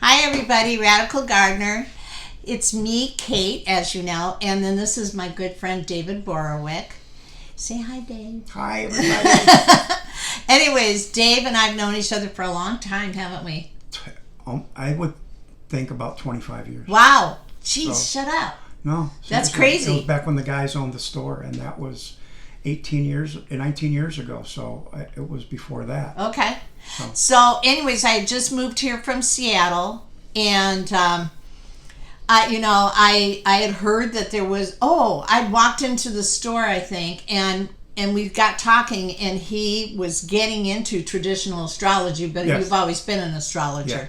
Hi, everybody. Radical Gardener. It's me, Kate, as you know, and then this is my good friend David Borowick. Say hi, Dave. Hi, everybody. Anyways, Dave and I have known each other for a long time, haven't we? I would think about 25 years. Wow. Jeez, So- shut up. No, That's seriously. crazy. It was back when the guys owned the store, and that was 19 years ago. So it was before that. Okay. So, anyways, I had just moved here from Seattle, and I had heard that there was. I'd walked into the store, I think, and we got talking, and he was getting into traditional astrology, but Yes. you've always been an astrologer. Yeah.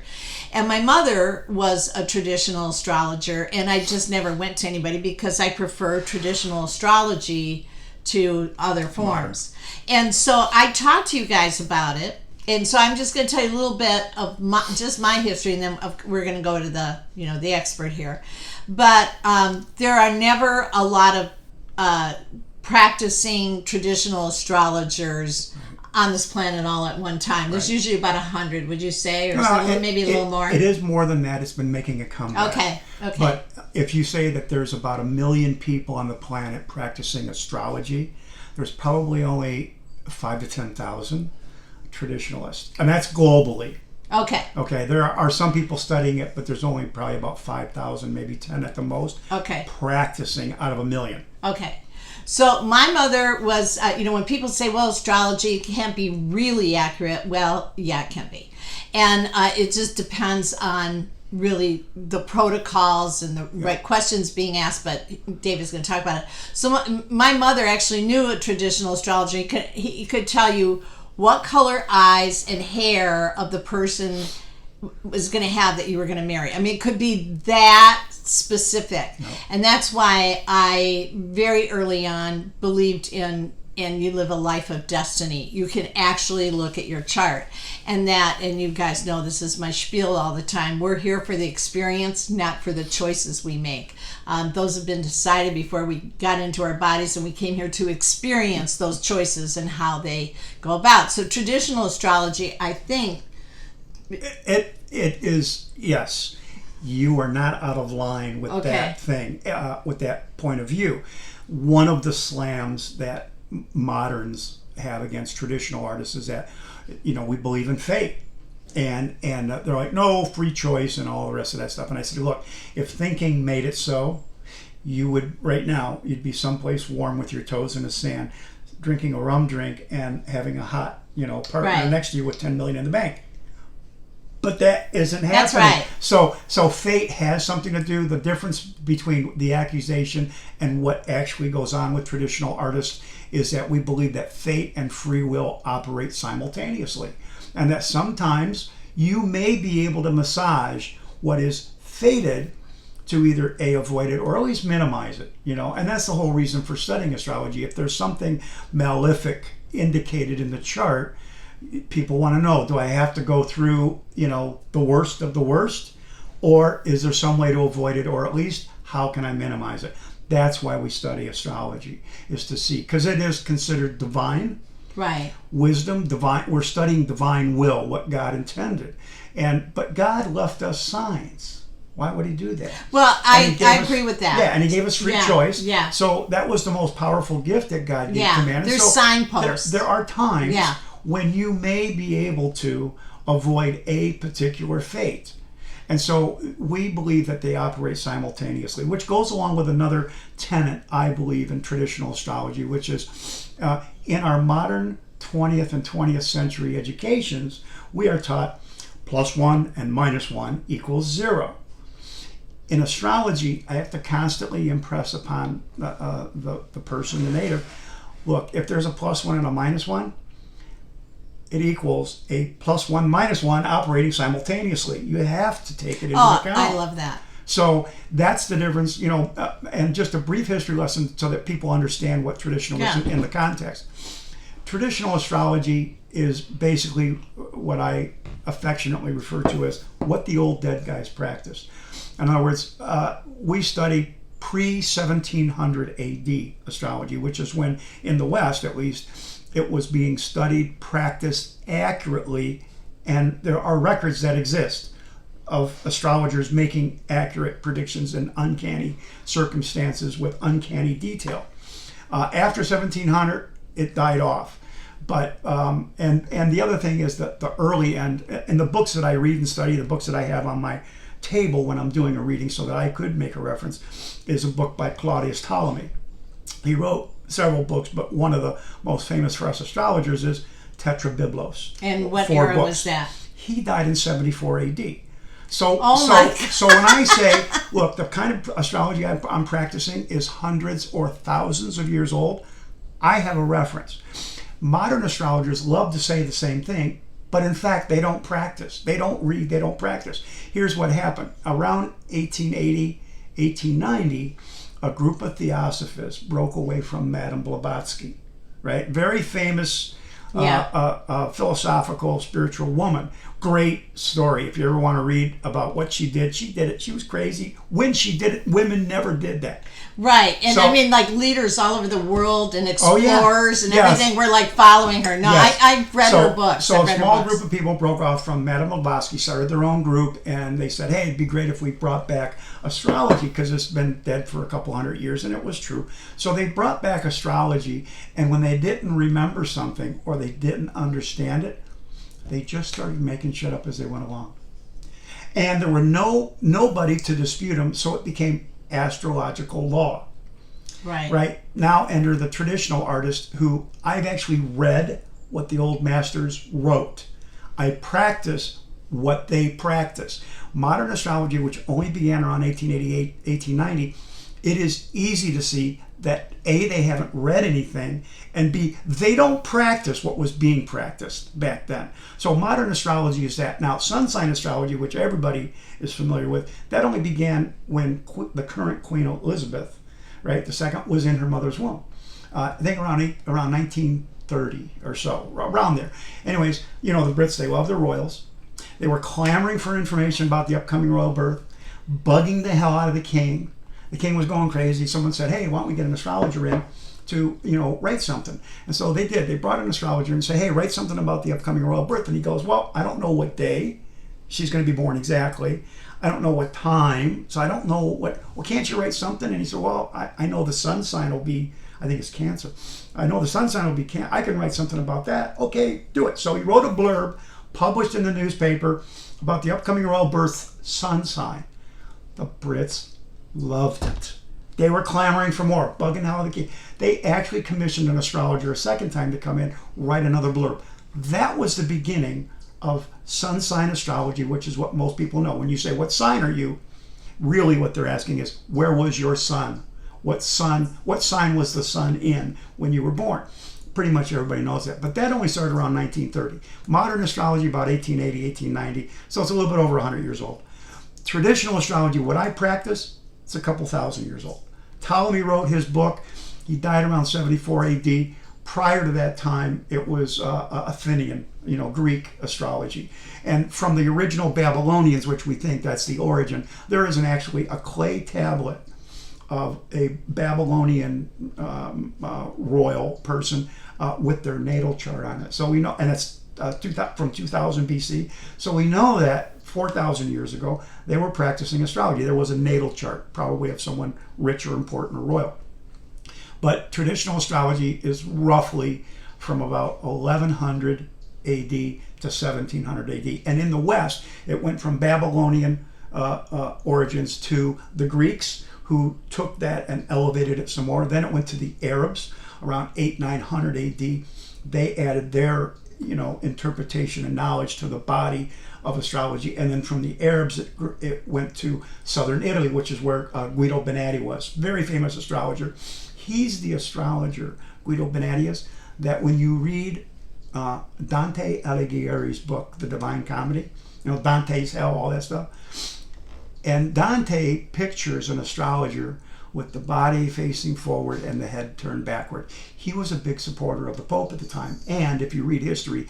And my mother was a traditional astrologer, and I just never went to anybody because I prefer traditional astrology to other forms. And so I talked to you guys about it. And so I'm just going to tell you a little bit of my history, and then we're going to go to the expert here. But there are never a lot of practicing traditional astrologers on this planet all at one time. There's usually about 100, would you say, or maybe a little more? It is more than that. It's been making a comeback. Okay. But if you say that there's about 1 million people on the planet practicing astrology, there's probably only 5 to 10,000 traditionalists, and that's globally. Okay. There are some people studying it, but there's only probably about 5,000, maybe 10 at the most, Okay. practicing out of 1 million. Okay. So my mother was, when people say, well, astrology can't be really accurate, well, yeah, it can be. And it just depends on really the protocols and the right questions being asked, but Dave is going to talk about it. So my mother actually knew a traditional astrologer. He could tell you what color eyes and hair of the person was going to have that you were going to marry. I mean, it could be that specific. No. And that's why I very early on believed in you live a life of destiny. You can actually look at your chart. And you guys know this is my spiel all the time. We're here for the experience, not for the choices we make. Those have been decided before we got into our bodies, and we came here to experience those choices and how they go about. So traditional astrology, I think, It is, yes. You are not out of line with that thing, with that point of view. One of the slams that moderns have against traditional artists is that, we believe in fate. And they're like, no, free choice and all the rest of that stuff. And I said, look, if thinking made it so, you would, right now, you'd be someplace warm with your toes in the sand, drinking a rum drink and having a hot, partner next to you with $10 million in the bank. But that isn't happening. That's right. So fate has something to do. The difference between the accusation and what actually goes on with traditional artists is that we believe that fate and free will operate simultaneously, and that sometimes you may be able to massage what is fated to either avoid it or at least minimize it. And that's the whole reason for studying astrology. If there's something malefic indicated in the chart, people want to know, do I have to go through, the worst of the worst? Or is there some way to avoid it? Or at least, how can I minimize it? That's why we study astrology, is to see. Because it is considered divine. Right. Wisdom, divine. We're studying divine will, what God intended. But God left us signs. Why would he do that? Well, I agree with that. Yeah, and he gave us free choice. Yeah. So that was the most powerful gift that God gave to man. There's signposts. There are times when you may be able to avoid a particular fate. And so we believe that they operate simultaneously, which goes along with another tenet, I believe, in traditional astrology, which is in our modern 20th and 20th century educations, we are taught +1 and -1 equals 0. In astrology, I have to constantly impress upon the person, the native, look, if there's a +1 and a -1, it equals a +1 -1 operating simultaneously. You have to take it into account. I love that. So that's the difference, and just a brief history lesson so that people understand what traditional is in the context. Traditional astrology is basically what I affectionately refer to as what the old dead guys practiced. In other words, we study pre-1700 AD astrology, which is when, in the West at least, it was being studied, practiced accurately, and there are records that exist. of astrologers making accurate predictions in uncanny circumstances with uncanny detail. After 1700, it died off. But and the other thing is that the early end, in the books that I read and study, the books that I have on my table when I'm doing a reading so that I could make a reference, is a book by Claudius Ptolemy. He wrote several books, but one of the most famous for us astrologers is Tetrabiblos. And what 4 era books. was that? He died in 74 AD. So, Oh when I say, look, the kind of astrology I'm practicing is hundreds or thousands of years old, I have a reference. Modern astrologers love to say the same thing, but in fact, they don't practice. They don't read, they don't practice. Here's what happened. Around 1880, 1890, a group of theosophists broke away from Madame Blavatsky, right? Very famous philosophical, spiritual woman. Great story. If you ever want to read about what she did it. She was crazy. When she did it, women never did that. Right. And So- I mean, like leaders all over the world and explorers and Yes. everything were like following her. No, Yes. I've read her books. So I've a read her small books. group of people broke off from Madame Blavatsky, started their own group, and they said, hey, it'd be great if we brought back astrology because it's been dead for a couple hundred years, and it was true. So they brought back astrology, and when they didn't remember something or they didn't understand it, they just started making shit up as they went along. And there were nobody to dispute them, so it became astrological law. Right now enter the traditional artist, who I've actually read what the old masters wrote. I practice what they practice. Modern astrology, which only began around 1888, 1890, it is easy to see that A, they haven't read anything, and B, they don't practice what was being practiced back then. So modern astrology is that. Now, sun sign astrology, which everybody is familiar with, that only began when the current Queen Elizabeth, right, the second, was in her mother's womb. I think around 1930 or so, around there. Anyways, you know, the Brits, they love their royals. They were clamoring for information about the upcoming royal birth, bugging the hell out of the king. The king was going crazy. Someone said, hey, why don't we get an astrologer in to, write something? And so they did. They brought an astrologer and said, hey, write something about the upcoming royal birth. And he goes, well, I don't know what day she's going to be born exactly. I don't know what time. So I don't know well, can't you write something? And he said, well, I know the sun sign will be, I think it's Cancer. I know the sun sign will be Cancer. I can write something about that. Okay, do it. So he wrote a blurb, published in the newspaper about the upcoming royal birth sun sign. The Brits loved it. They were clamoring for more, bugging out of the king. They actually commissioned an astrologer a second time to come in, write another blurb. That was the beginning of sun sign astrology, which is what most people know. When you say, what sign are you? Really what they're asking is, where was your sun? What sign was the sun in when you were born? Pretty much everybody knows that. But that only started around 1930. Modern astrology about 1880, 1890. So it's a little bit over 100 years old. Traditional astrology, what I practice, it's a couple thousand years old. Ptolemy wrote his book. He died around 74 AD. Prior to that time, it was Athenian, Greek astrology. And from the original Babylonians, which we think that's the origin, there isn't actually a clay tablet of a Babylonian royal person with their natal chart on it. So we know, and it's from 2000 BC. So we know that 4,000 years ago, they were practicing astrology. There was a natal chart, probably of someone rich or important or royal. But traditional astrology is roughly from about 1100 AD to 1700 AD. And in the West, it went from Babylonian origins to the Greeks, who took that and elevated it some more. Then it went to the Arabs around 900 AD. They added their interpretation and knowledge to the body of astrology. And then from the Arabs, it went to southern Italy, which is where Guido Bonatti was. Very famous astrologer. He's the astrologer, Guido Bonatti is, that when you read Dante Alighieri's book, The Divine Comedy, Dante's Hell, all that stuff, and Dante pictures an astrologer with the body facing forward and the head turned backward. He was a big supporter of the Pope at the time. And if you read history,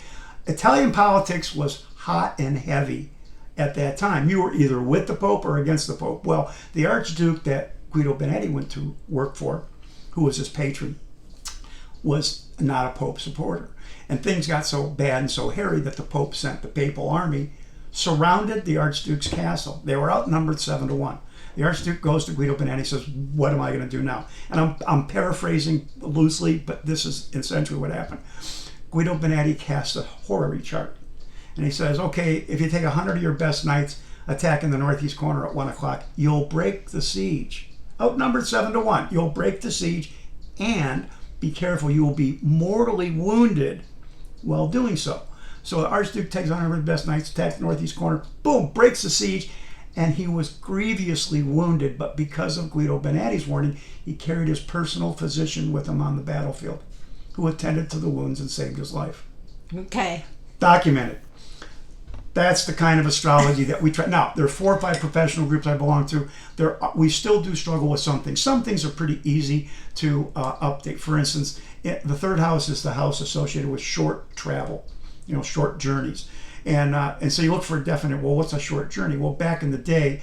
Italian politics was hot and heavy at that time. You were either with the Pope or against the Pope. Well, the Archduke that Guido Bonatti went to work for, who was his patron, was not a Pope supporter. And things got so bad and so hairy that the Pope sent the papal army surrounded the Archduke's castle. They were outnumbered 7-1. The Archduke goes to Guido Benetti and says, what am I going to do now? And I'm paraphrasing loosely, but this is essentially what happened. Guido Benetti casts a horary chart. And he says, okay, if you take 100 of your best knights, attack in the northeast corner at 1 o'clock, you'll break the siege. Outnumbered 7-1. You'll break the siege, and be careful, you will be mortally wounded while doing so. So the Archduke takes 100 of his best knights, attacks the northeast corner, boom, breaks the siege, and he was grievously wounded. But because of Guido Benetti's warning, he carried his personal physician with him on the battlefield, who attended to the wounds and saved his life. Okay. Documented. That's the kind of astrology that we try. Now, there are 4 or 5 professional groups I belong to. We still do struggle with some things. Some things are pretty easy to update. For instance, the third house is the house associated with short travel, short journeys. And so you look for a definite, well, what's a short journey? Well, back in the day,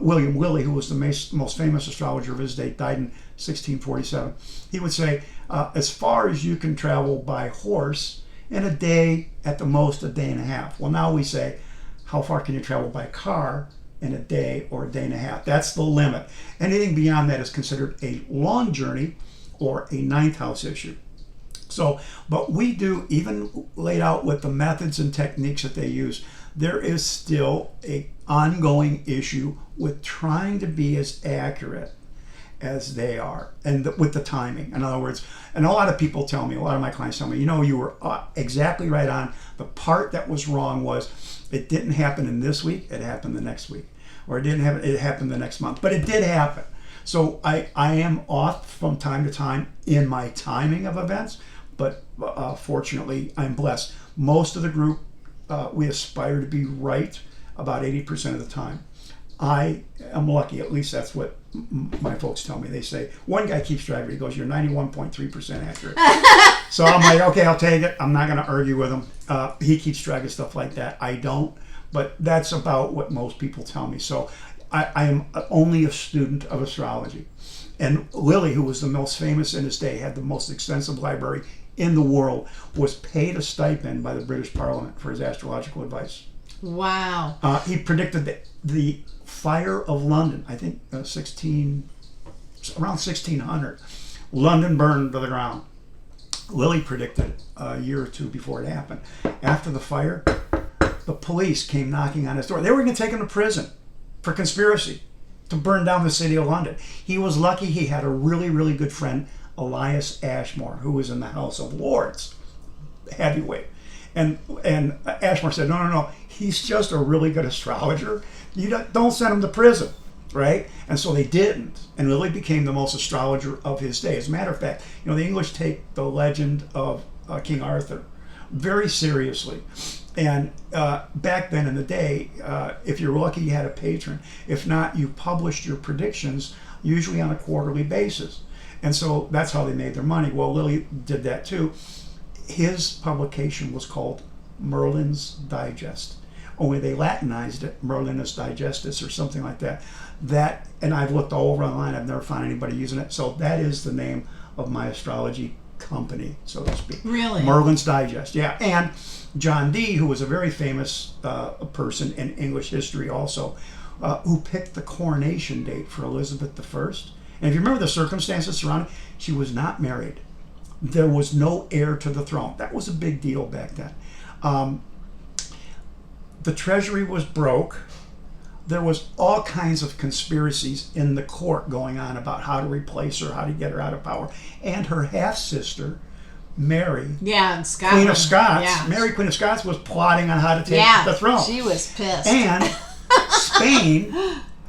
William Lilly, who was the most famous astrologer of his day, died in 1647. He would say, as far as you can travel by horse, in a day, at the most a day and a half. Well, now we say, how far can you travel by car in a day or a day and a half? That's the limit. Anything beyond that is considered a long journey or a ninth house issue. So, but we do, even laid out with the methods and techniques that they use, there is still a ongoing issue with trying to be as accurate as they are, and with the timing. In other words, and a lot of people tell me, a lot of my clients tell me, you were exactly right on. The part that was wrong was it didn't happen in this week, it happened the next week. Or it happened the next month. But it did happen. So I am off from time to time in my timing of events, but fortunately I'm blessed. Most of the group, we aspire to be right about 80% of the time. I am lucky, at least that's what my folks tell me. They say, one guy keeps track of it, he goes, you're 91.3% accurate. So I'm like, okay, I'll take it. I'm not going to argue with him. He keeps track of stuff like that. I don't, but that's about what most people tell me. So I am only a student of astrology. And Lilly, who was the most famous in his day, had the most extensive library in the world, was paid a stipend by the British Parliament for his astrological advice. Wow. He predicted the fire of London, I think around 1600. London burned to the ground. Lilly predicted a year or 2 before it happened. After the fire, the police came knocking on his door. They were going to take him to prison for conspiracy to burn down the city of London. He was lucky he had a really, really good friend, Elias Ashmore, who was in the House of Lords, heavyweight. And Ashmore said, no, he's just a really good astrologer. You don't send him to prison, right? And so they didn't. And Lilly became the most astrologer of his day. As a matter of fact, the English take the legend of King Arthur very seriously. And back then in the day, if you're lucky, you had a patron. If not, you published your predictions, usually on a quarterly basis. And so that's how they made their money. Well, Lilly did that too. His publication was called Merlin's Digest. Only they Latinized it, Merlinus Digestus or something like that. And I've looked all over online, I've never found anybody using it. So that is the name of my astrology company, so to speak. Really? Merlin's Digest, yeah. And John Dee, who was a very famous person in English history also, who picked the coronation date for Elizabeth I. And if you remember the circumstances surrounding, she was not married. There was no heir to the throne. That was a big deal back then. The treasury was broke. There was all kinds of conspiracies in the court going on about how to replace her, how to get her out of power. And her half-sister, Mary, in Scotland. Queen of Scots, Yeah. Mary, Queen of Scots, was plotting on how to take the throne. She was pissed. And Spain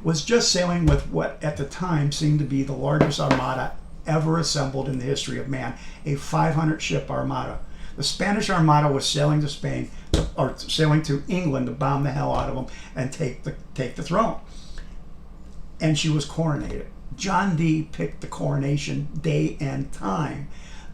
was just sailing with what at the time seemed to be the largest armada ever assembled in the history of man, a 500-ship armada. The Spanish Armada was sailing to Spain, or sailing to England to bomb the hell out of them and take the throne. And she was coronated. John Dee picked the coronation day and time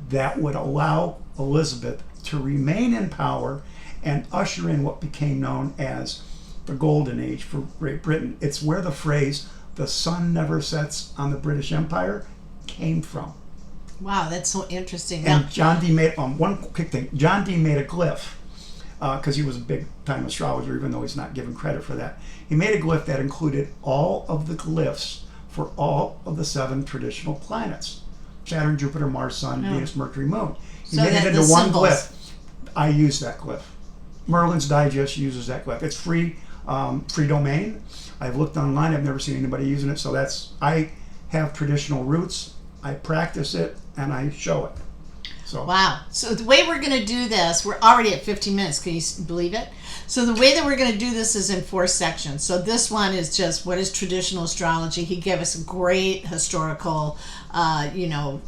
that would allow Elizabeth to remain in power and usher in what became known as the Golden Age for Great Britain. It's where the phrase, "the sun never sets on the British Empire," came from. Wow, that's so interesting. And John Dee made, one quick thing, John Dee made a glyph because he was a big time astrologer, even though he's not given credit for that. He made a glyph that included all of the glyphs for all of the 7 traditional planets: Saturn, Jupiter, Mars, Sun, Venus, Mercury, Moon. He made it into one glyph. I use that glyph. Merlin's Digest uses that glyph. It's free, free domain. I've looked online. I've never seen anybody using it. So I have traditional roots. I practice it and I show it. So wow. So the way we're going to do this, we're already at 15 minutes. Can you believe it? So the way that we're going to do this is in 4 sections. So this one is just what is traditional astrology. He gave us a great historical, a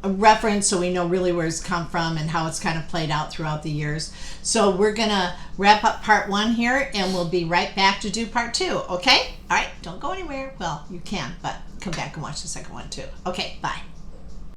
reference, so we know really where it's come from and how it's kind of played out throughout the years. So we're going to wrap up part 1 here, and we'll be right back to do part 2. Okay? All right. Don't go anywhere. Well, you can, but come back and watch the second one too. Okay. Bye.